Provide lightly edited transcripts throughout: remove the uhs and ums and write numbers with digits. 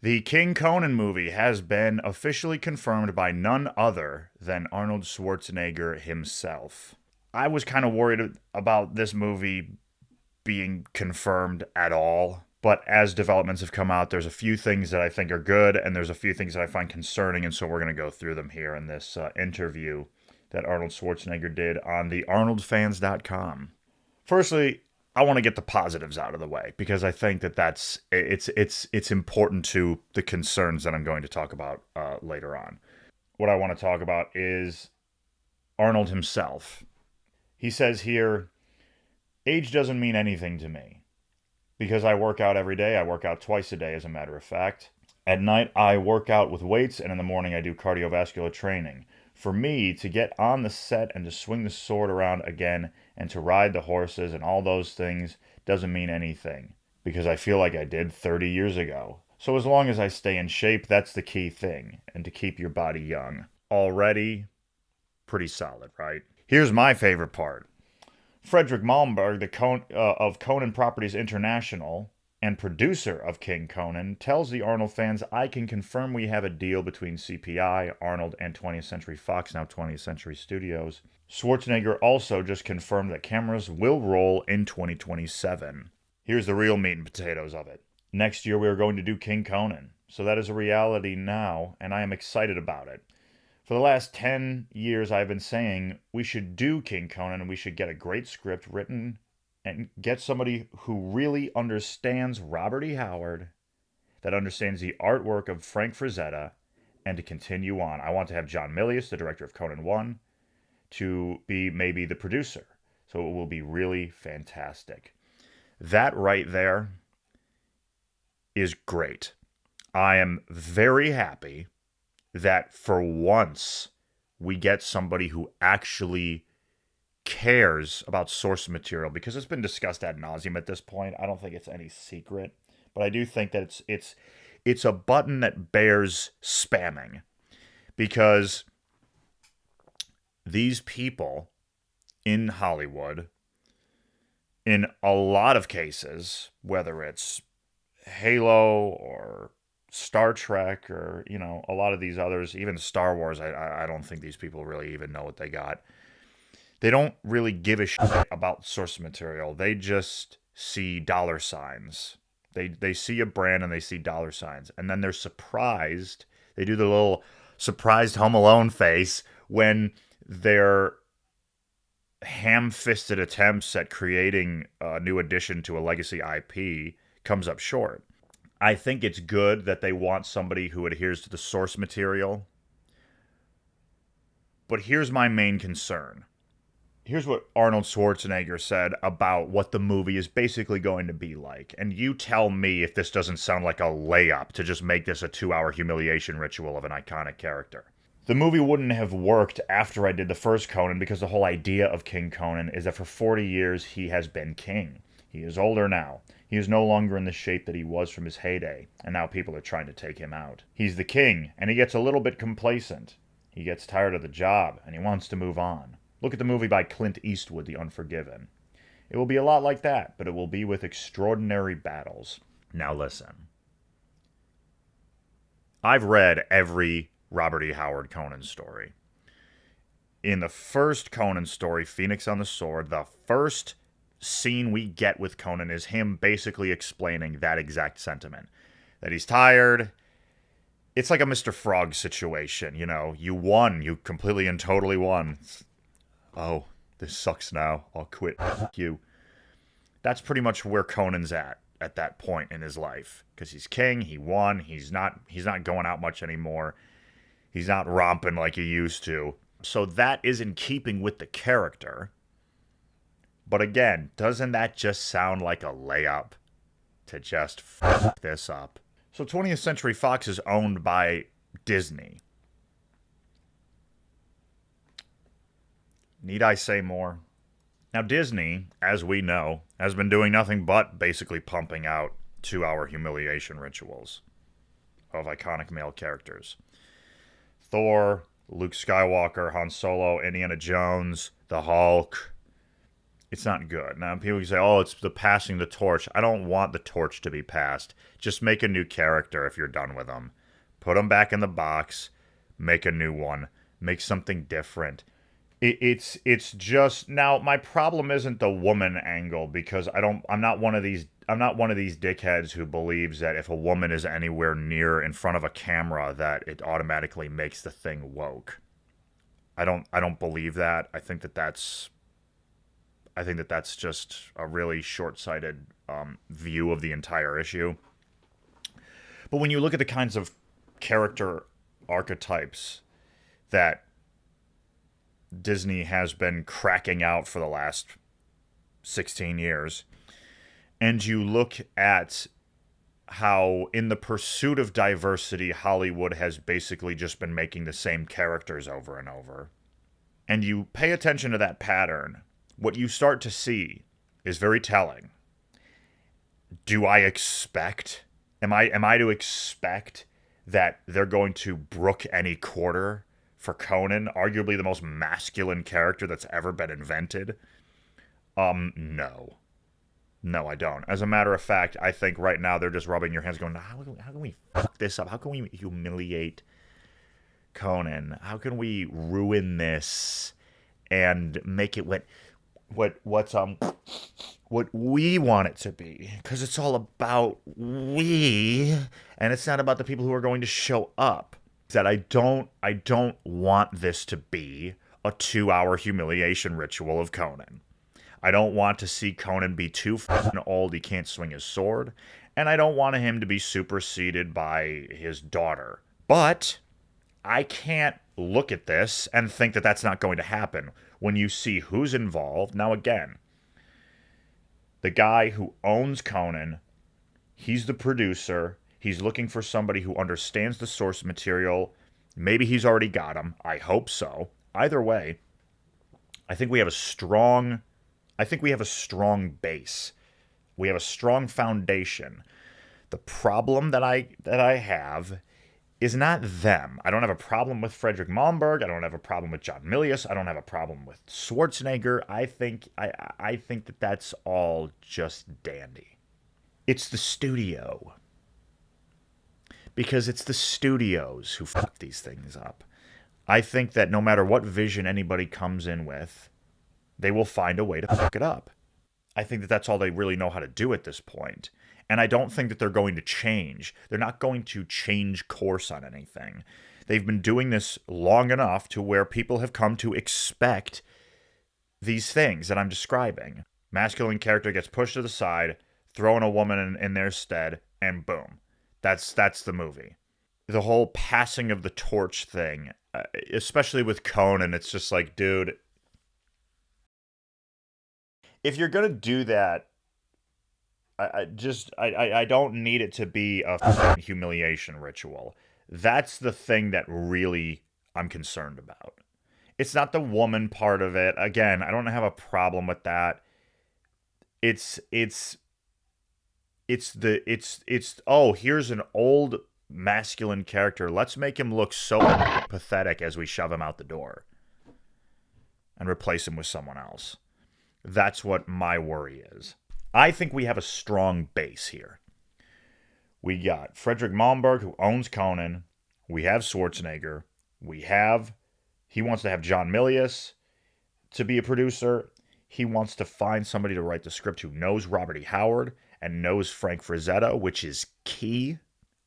The King Conan movie has been officially confirmed by none other than Arnold Schwarzenegger himself. I was kind of worried about this movie being confirmed at all, but as developments have come out, there's a few things that I think are good, and there's a few things that I find concerning, and so we're going to go through them here in this interview that Arnold Schwarzenegger did on the ArnoldFans.com. Firstly, I want to get the positives out of the way because I think that it's important to the concerns that I'm going to talk about later on. What I want to talk about is Arnold himself. He says here, age doesn't mean anything to me because I work out every day. I work out twice a day, as a matter of fact. At night, I work out with weights, and in the morning, I do cardiovascular training. For me, to get on the set and to swing the sword around again and to ride the horses and all those things doesn't mean anything because I feel like I did 30 years ago. So as long as I stay in shape, that's the key thing, and to keep your body young. Already pretty solid, right? Here's my favorite part. Frederick Malmberg, of Conan Properties International and producer of King Conan, tells the Arnold fans, I can confirm we have a deal between CPI, Arnold, and 20th Century Fox, now 20th Century Studios. Schwarzenegger also just confirmed that cameras will roll in 2027. Here's the real meat and potatoes of it. Next year we are going to do King Conan. So that is a reality now, and I am excited about it. For the last 10 years, I've been saying we should do King Conan and we should get a great script written and get somebody who really understands Robert E. Howard, that understands the artwork of Frank Frazetta, and to continue on. I want to have John Milius, the director of Conan 1, to be maybe the producer. So it will be really fantastic. That right there is great. I am very happy that for once we get somebody who actually cares about source material, because it's been discussed ad nauseum at this point. I don't think it's any secret, but I do think that it's a button that bears spamming, because these people in Hollywood, in a lot of cases, whether it's Halo or Star Trek or, a lot of these others, even Star Wars, I don't think these people really even know what they got. They don't really give a shit about source material. They just see dollar signs. They see a brand and they see dollar signs. And then they're surprised. They do the little surprised Home Alone face when their ham-fisted attempts at creating a new addition to a legacy IP comes up short. I think it's good that they want somebody who adheres to the source material. But here's my main concern. Here's what Arnold Schwarzenegger said about what the movie is basically going to be like. And you tell me if this doesn't sound like a layup to just make this a 2-hour humiliation ritual of an iconic character. The movie wouldn't have worked after I did the first Conan because the whole idea of King Conan is that for 40 years he has been king. He is older now. He is no longer in the shape that he was from his heyday, and now people are trying to take him out. He's the king, and he gets a little bit complacent. He gets tired of the job, and he wants to move on. Look at the movie by Clint Eastwood, The Unforgiven. It will be a lot like that, but it will be with extraordinary battles. Now listen. I've read every Robert E. Howard Conan story. In the first Conan story, Phoenix on the Sword, the first scene we get with Conan is him basically explaining that exact sentiment. That he's tired. It's like a Mr. Frog situation, You won. You completely and totally won. Oh, this sucks now. I'll quit. F you. That's pretty much where Conan's at that point in his life. Because he's king, he won, he's not going out much anymore. He's not romping like he used to. So that is in keeping with the character. But again, doesn't that just sound like a layup to just fuck this up? So 20th Century Fox is owned by Disney. Need I say more? Now, Disney, as we know, has been doing nothing but basically pumping out 2-hour humiliation rituals of iconic male characters. Thor, Luke Skywalker, Han Solo, Indiana Jones, the Hulk, It's not good. Now people can say, "Oh, it's the passing the torch." I don't want the torch to be passed. Just make a new character if you're done with them. Put them back in the box. Make a new one. Make something different. It's just now my problem isn't the woman angle because I'm not one of these dickheads who believes that if a woman is anywhere near in front of a camera that it automatically makes the thing woke. I don't believe that. I think that that's just a really short-sighted view of the entire issue. But when you look at the kinds of character archetypes that Disney has been cracking out for the last 16 years, and you look at how, in the pursuit of diversity, Hollywood has basically just been making the same characters over and over, and you pay attention to that pattern, what you start to see is very telling. Do I expect? Am I to expect that they're going to brook any quarter for Conan, arguably the most masculine character that's ever been invented? No. No, I don't. As a matter of fact, I think right now they're just rubbing your hands going, how can we fuck this up? How can we humiliate Conan? How can we ruin this and make it what we want it to be? Because it's all about we, and it's not about the people who are going to show up. That I don't want this to be a 2-hour humiliation ritual of Conan. I don't want to see Conan be too fucking old he can't swing his sword, and I don't want him to be superseded by his daughter. But I can't look at this and think that that's not going to happen when you see who's involved. Now again, the guy who owns Conan, he's the producer. He's looking for somebody who understands the source material. Maybe he's already got him. I hope so. Either way, I think we have a strong base. We have a strong foundation. The problem that I have is not them. I don't have a problem with Frederick Malmberg. I don't have a problem with John Milius. I don't have a problem with Schwarzenegger. I think that that's all just dandy. It's the studio. Because it's the studios who fuck these things up. I think that no matter what vision anybody comes in with, they will find a way to fuck it up. I think that that's all they really know how to do at this point. And I don't think that they're going to change. They're not going to change course on anything. They've been doing this long enough to where people have come to expect these things that I'm describing. Masculine character gets pushed to the side, throw in a woman in their stead, and boom. That's the movie. The whole passing of the torch thing, especially with Conan, it's just like, dude, if you're gonna do that, I don't need it to be a fucking humiliation ritual. That's the thing that really I'm concerned about. It's not the woman part of it. Again, I don't have a problem with that. It's oh, here's an old masculine character. Let's make him look so pathetic as we shove him out the door and replace him with someone else. That's what my worry is. I think we have a strong base here. We got Frederick Malmberg, who owns Conan. We have Schwarzenegger. He wants to have John Milius to be a producer. He wants to find somebody to write the script who knows Robert E. Howard and knows Frank Frazetta, which is key.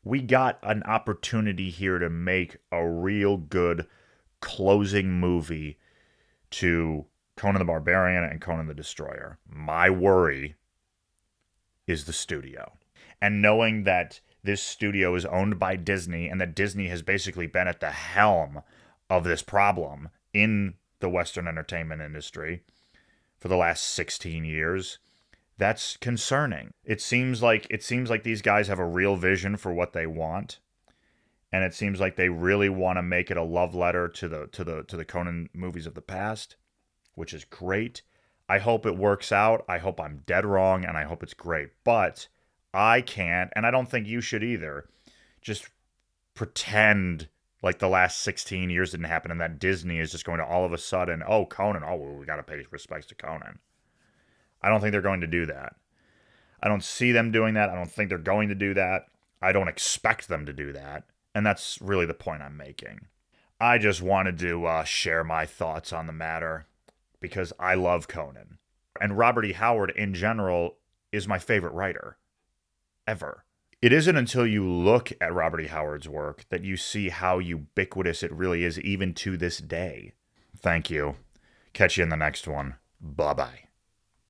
We got an opportunity here to make a real good closing movie to Conan the Barbarian and Conan the Destroyer. My worry is the studio. And knowing that this studio is owned by Disney and that Disney has basically been at the helm of this problem in the Western entertainment industry for the last 16 years, that's concerning. It seems like these guys have a real vision for what they want, and it seems like they really want to make it a love letter to the Conan movies of the past, which is great. I hope it works out. I hope I'm dead wrong, and I hope it's great. But I can't, and I don't think you should either, just pretend like the last 16 years didn't happen and that Disney is just going to all of a sudden, oh, Conan, oh, well, we got to pay respects to Conan. I don't think they're going to do that. I don't see them doing that. I don't think they're going to do that. I don't expect them to do that. And that's really the point I'm making. I just wanted to share my thoughts on the matter because I love Conan. And Robert E. Howard, in general, is my favorite writer ever. It isn't until you look at Robert E. Howard's work that you see how ubiquitous it really is, even to this day. Thank you. Catch you in the next one. Bye bye.